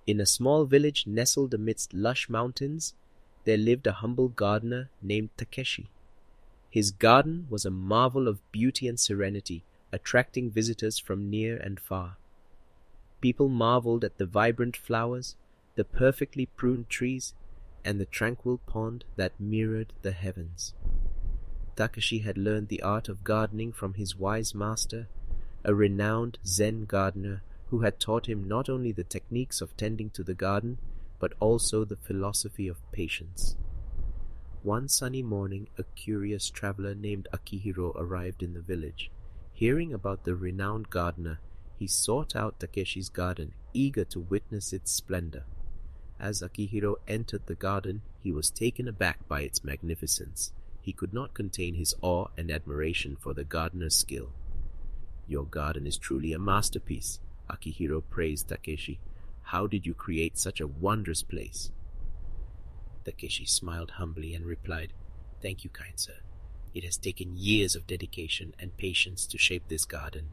In a small village nestled amidst lush mountains, there lived a humble gardener named Takeshi. His garden was a marvel of beauty and serenity, attracting visitors from near and far. People marveled at the vibrant flowers, the perfectly pruned trees, and the tranquil pond that mirrored the heavens. Takeshi had learned the art of gardening from his wise master, a renowned Zen gardener who had taught him not only the techniques of tending to the garden, but also the philosophy of patience. One sunny morning, a curious traveler named Akihiro arrived in the village. Hearing about the renowned gardener, he sought out Takeshi's garden, eager to witness its splendor. As Akihiro entered the garden, he was taken aback by its magnificence. He could not contain his awe and admiration for the gardener's skill. "Your garden is truly a masterpiece," Akihiro praised Takeshi. "How did you create such a wondrous place?" Takeshi smiled humbly and replied, "Thank you, kind sir. It has taken years of dedication and patience to shape this garden."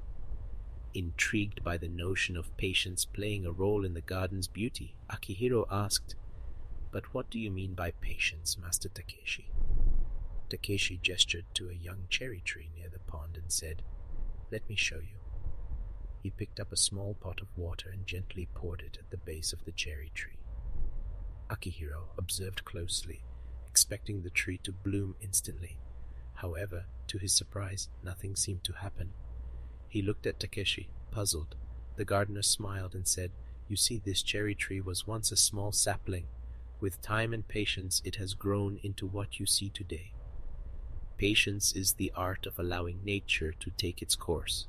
Intrigued by the notion of patience playing a role in the garden's beauty, Akihiro asked, "But what do you mean by patience, Master Takeshi?" Takeshi gestured to a young cherry tree near the pond and said, "Let me show you." He picked up a small pot of water and gently poured it at the base of the cherry tree. Akihiro observed closely, expecting the tree to bloom instantly. However, to his surprise, nothing seemed to happen. He looked at Takeshi, puzzled. The gardener smiled and said, "You see, this cherry tree was once a small sapling. With time and patience, it has grown into what you see today. Patience is the art of allowing nature to take its course.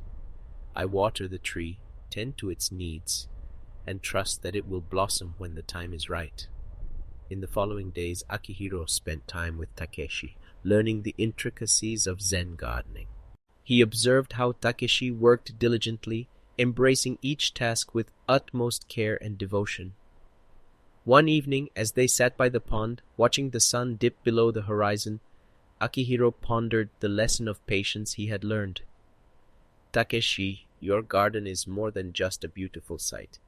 I water the tree, tend to its needs, and trust that it will blossom when the time is right." In the following days, Akihiro spent time with Takeshi, learning the intricacies of Zen gardening. He observed how Takeshi worked diligently, embracing each task with utmost care and devotion. One evening, as they sat by the pond, watching the sun dip below the horizon, Akihiro pondered the lesson of patience he had learned. "Takeshi, your garden is more than just a beautiful sight.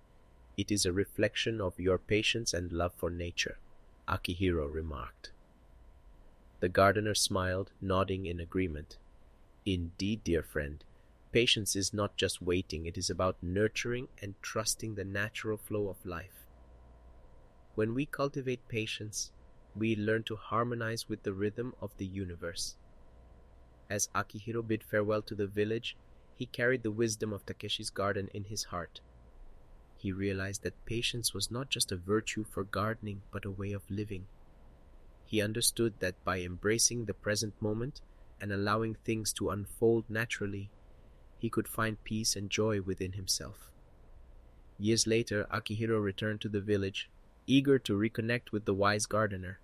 It is a reflection of your patience and love for nature," Akihiro remarked. The gardener smiled, nodding in agreement. "Indeed, dear friend, patience is not just waiting, it is about nurturing and trusting the natural flow of life. When we cultivate patience, we learn to harmonize with the rhythm of the universe." As Akihiro bid farewell to the village, he carried the wisdom of Takeshi's garden in his heart. He realized that patience was not just a virtue for gardening, but a way of living. He understood that by embracing the present moment and allowing things to unfold naturally, he could find peace and joy within himself. Years later, Akihiro returned to the village, eager to reconnect with the wise gardener.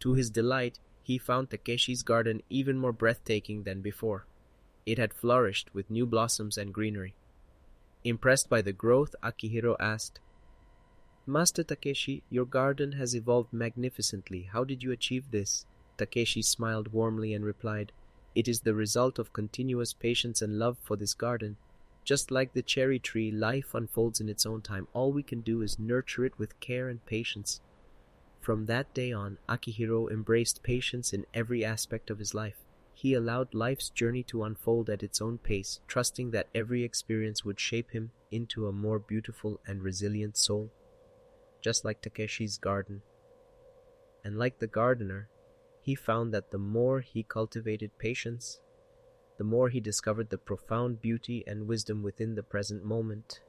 To his delight, he found Takeshi's garden even more breathtaking than before. It had flourished with new blossoms and greenery. Impressed by the growth, Akihiro asked, "Master Takeshi, your garden has evolved magnificently. How did you achieve this?" Takeshi smiled warmly and replied, "It is the result of continuous patience and love for this garden. Just like the cherry tree, life unfolds in its own time. All we can do is nurture it with care and patience." From that day on, Akihiro embraced patience in every aspect of his life. He allowed life's journey to unfold at its own pace, trusting that every experience would shape him into a more beautiful and resilient soul. Just like Takeshi's garden. And like the gardener, he found that the more he cultivated patience, the more he discovered the profound beauty and wisdom within the present moment.